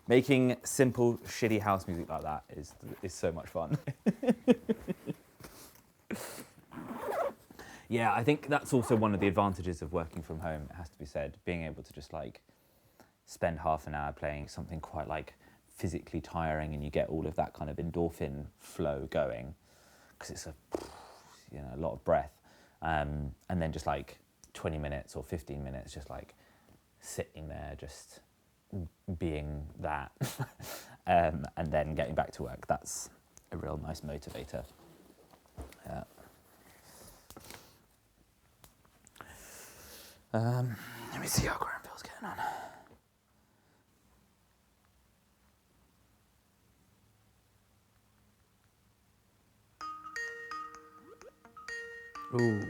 Making simple, shitty house music like that is so much fun. Yeah, I think that's also one of the advantages of working from home, it has to be said. Being able to just like spend half an hour playing something quite like physically tiring, and you get all of that kind of endorphin flow going, because it's a lot of breath. And then just like 20 minutes or 15 minutes just like sitting there, just being that, and then getting back to work. That's a real nice motivator. Yeah. Let me see how Granville's getting on. Ooh.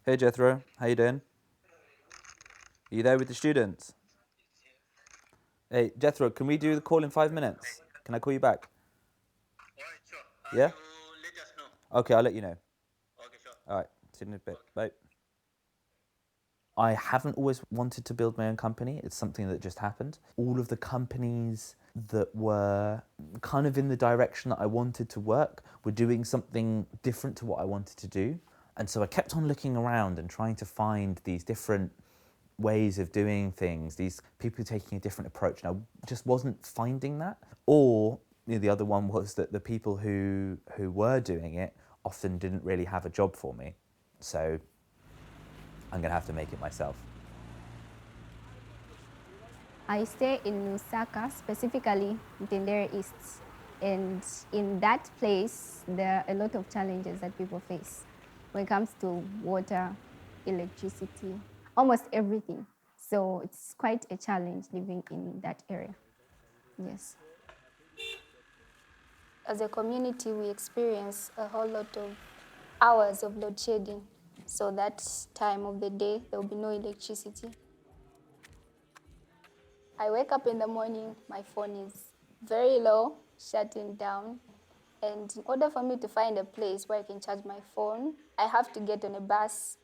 Hey Jethro, how you doing? Are you there with the students? Hey Jethro, can we do the call in 5 minutes? Can I call you back? Alright, sure. Yeah? You let us know. Okay, I'll let you know. Okay, sure. Alright, see you in a bit. Okay. Bye. I haven't always wanted to build my own company. It's something that just happened. All of the companies that were kind of in the direction that I wanted to work were doing something different to what I wanted to do. And so I kept on looking around and trying to find these different ways of doing things, these people taking a different approach. And I just wasn't finding that. Or the other one was that the people who were doing it often didn't really have a job for me. So I'm going to have to make it myself. I stay in Lusaka, specifically Tendere East. And in that place, there are a lot of challenges that people face when it comes to water, electricity, almost everything. So it's quite a challenge living in that area. Yes. As a community, we experience a whole lot of hours of load shedding. So that time of the day, there will be no electricity. I wake up in the morning, my phone is very low, shutting down. And in order for me to find a place where I can charge my phone, I have to get on a bus.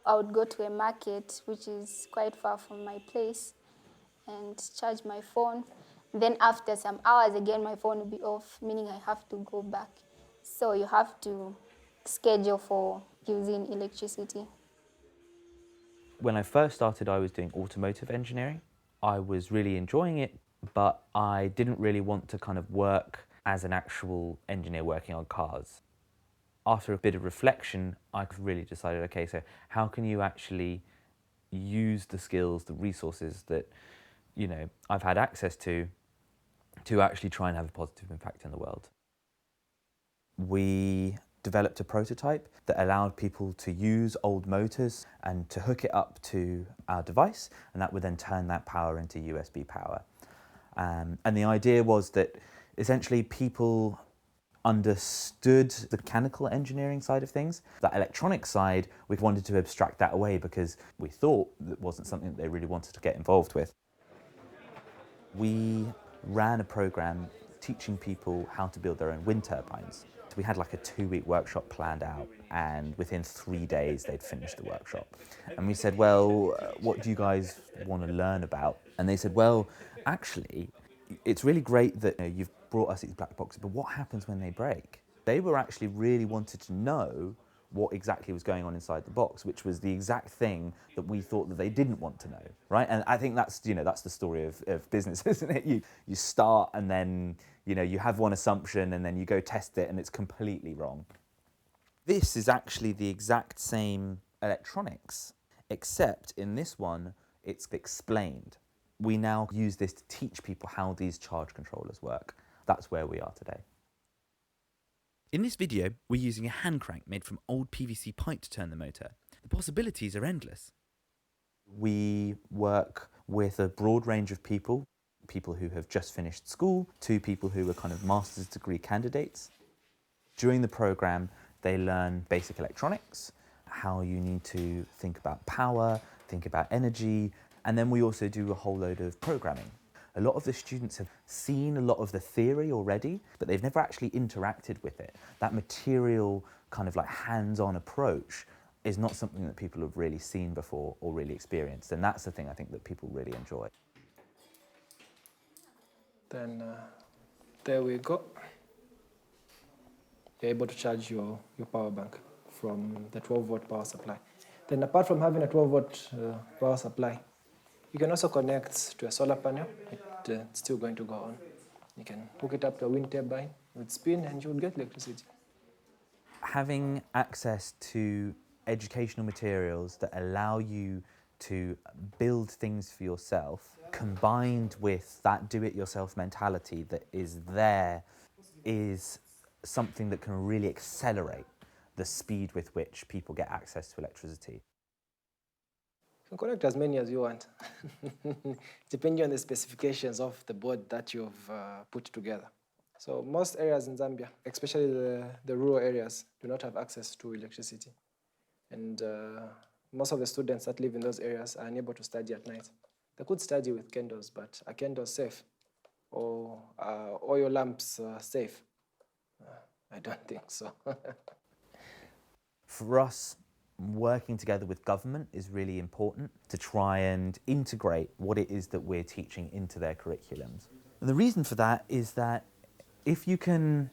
I would go to a market, which is quite far from my place, and charge my phone. Then after some hours again, my phone will be off, meaning I have to go back. So you have to schedule for using electricity. When I first started, I was doing automotive engineering. I was really enjoying it, but I didn't really want to kind of work as an actual engineer working on cars. After a bit of reflection, I really decided, okay, so how can you actually use the skills, the resources that, I've had access to actually try and have a positive impact in the world? We developed a prototype that allowed people to use old motors and to hook it up to our device, and that would then turn that power into USB power. And the idea was that essentially people understood the mechanical engineering side of things. That electronic side, we wanted to abstract that away because we thought that wasn't something that they really wanted to get involved with. We ran a program teaching people how to build their own wind turbines. So we had like a 2-week workshop planned out, and within 3 days they'd finished the workshop. And we said, well, what do you guys want to learn about? And they said, well, actually, it's really great that you've brought us these black boxes, but what happens when they break? They were actually really wanted to know what exactly was going on inside the box, which was the exact thing that we thought that they didn't want to know, right? And I think that's, that's the story of business, isn't it? You start and then, you have one assumption and then you go test it and it's completely wrong. This is actually the exact same electronics, except in this one, it's explained. We now use this to teach people how these charge controllers work. That's where we are today. In this video, we're using a hand crank made from old PVC pipe to turn the motor. The possibilities are endless. We work with a broad range of people who have just finished school, to people who are kind of master's degree candidates. During the program, they learn basic electronics, how you need to think about power, think about energy, and then we also do a whole load of programming. A lot of the students have seen a lot of the theory already, but they've never actually interacted with it. That material kind of like hands-on approach is not something that people have really seen before or really experienced. And that's the thing I think that people really enjoy. Then there we go. You're able to charge your power bank from the 12-volt power supply. Then apart from having a 12-volt power supply, you can also connect to a solar panel. It's still going to go on. You can hook it up to a wind turbine with spin and you will get electricity. Having access to educational materials that allow you to build things for yourself, combined with that do-it-yourself mentality that is there, is something that can really accelerate the speed with which people get access to electricity. You can connect as many as you want, depending on the specifications of the board that you've put together. So most areas in Zambia, especially the rural areas, do not have access to electricity. And most of the students that live in those areas are unable to study at night. They could study with candles, but are candles safe? Or oil lamps safe? I don't think so. For us, working together with government is really important to try and integrate what it is that we're teaching into their curriculums. And the reason for that is that if you can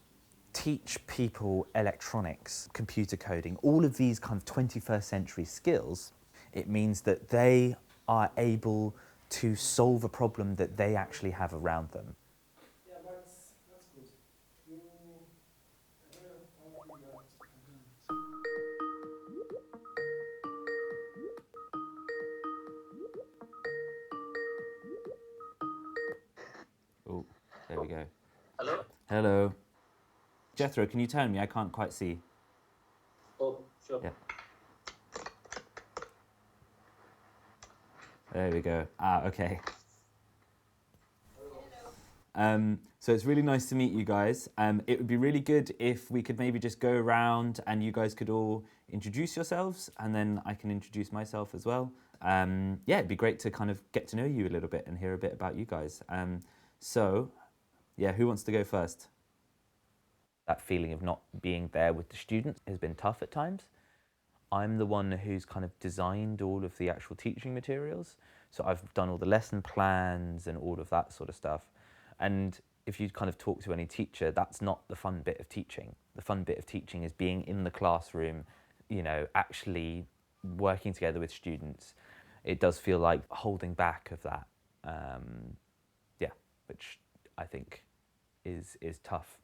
teach people electronics, computer coding, all of these kind of 21st century skills, it means that they are able to solve a problem that they actually have around them. Oh, there we go. Hello? Hello. Jethro, can you turn me? I can't quite see. Oh, sure. Yeah. There we go. Ah, okay. So it's really nice to meet you guys. It would be really good if we could maybe just go around and you guys could all introduce yourselves, and then I can introduce myself as well. Yeah, it'd be great to kind of get to know you a little bit and hear a bit about you guys. So, yeah, who wants to go first? That feeling of not being there with the students has been tough at times. I'm the one who's kind of designed all of the actual teaching materials. So I've done all the lesson plans and all of that sort of stuff. And if you kind of talk to any teacher, that's not the fun bit of teaching. The fun bit of teaching is being in the classroom, you know, actually working together with students. It does feel like holding back of that, yeah, which I think is tough.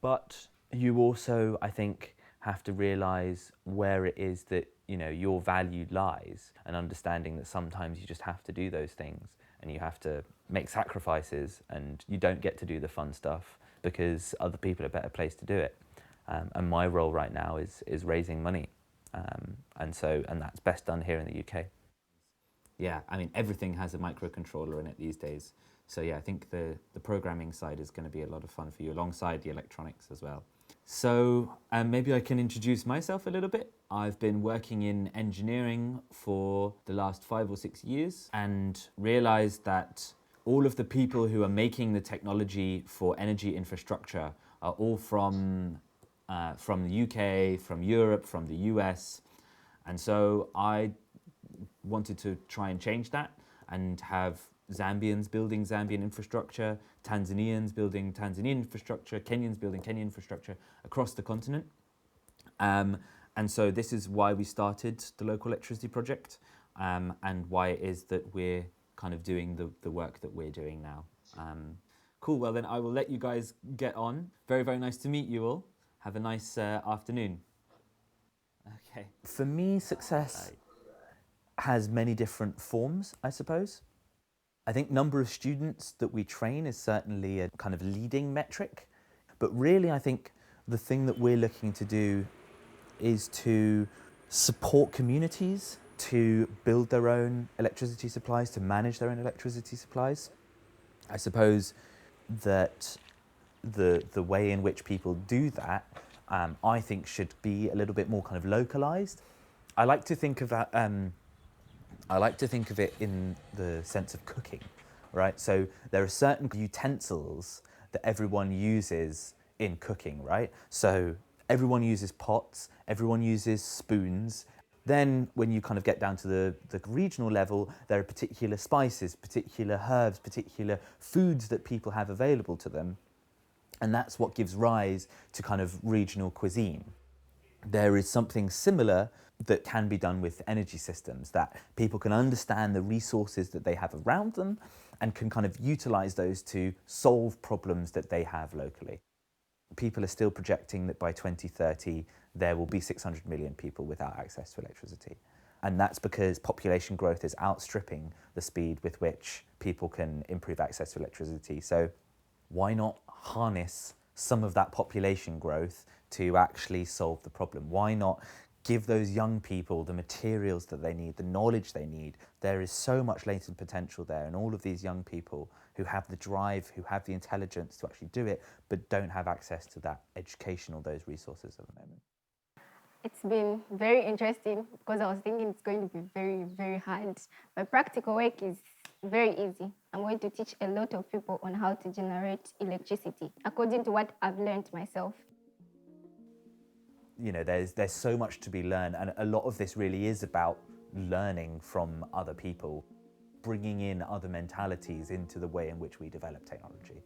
But you also, I think, have to realise where it is that, you know, your value lies, and understanding that sometimes you just have to do those things and you have to make sacrifices, and you don't get to do the fun stuff because other people are better placed to do it. And my role right now is raising money, and that's best done here in the UK. Yeah, I mean, everything has a microcontroller in it these days. So yeah, I think the programming side is going to be a lot of fun for you, alongside the electronics as well. So maybe I can introduce myself a little bit. I've been working in engineering for the last 5 or 6 years, and realised that all of the people who are making the technology for energy infrastructure are all from the UK, from Europe, from the US. And so I wanted to try and change that and have Zambians building Zambian infrastructure, Tanzanians building Tanzanian infrastructure, Kenyans building Kenyan infrastructure across the continent. And so this is why we started the local electricity project, and why it is that we're kind of doing the work that we're doing now. Cool, well then I will let you guys get on. Very, very nice to meet you all. Have a nice afternoon. Okay. For me, success has many different forms, I suppose. I think number of students that we train is certainly a kind of leading metric. But really, I think the thing that we're looking to do is to support communities to build their own electricity supplies, to manage their own electricity supplies. I suppose that the way in which people do that, I think, should be a little bit more kind of localized. I like to think of that. I like to think of it in the sense of cooking, right? So there are certain utensils that everyone uses in cooking, right? So everyone uses pots, everyone uses spoons, Then when you kind of get down to the regional level, there are particular spices, particular herbs, particular foods that people have available to them. And that's what gives rise to kind of regional cuisine. There is something similar that can be done with energy systems, that people can understand the resources that they have around them and can kind of utilize those to solve problems that they have locally. People are still projecting that by 2030 there will be 600 million people without access to electricity. And that's because population growth is outstripping the speed with which people can improve access to electricity. So why not harness some of that population growth to actually solve the problem? Why not give those young people the materials that they need, the knowledge they need? There is so much latent potential there, and all of these young people who have the drive, who have the intelligence to actually do it, but don't have access to that education or those resources at the moment. It's been very interesting because I was thinking it's going to be very, very hard. My practical work is very easy. I'm going to teach a lot of people on how to generate electricity according to what I've learned myself. You know, there's so much to be learned, and a lot of this really is about learning from other people, bringing in other mentalities into the way in which we develop technology.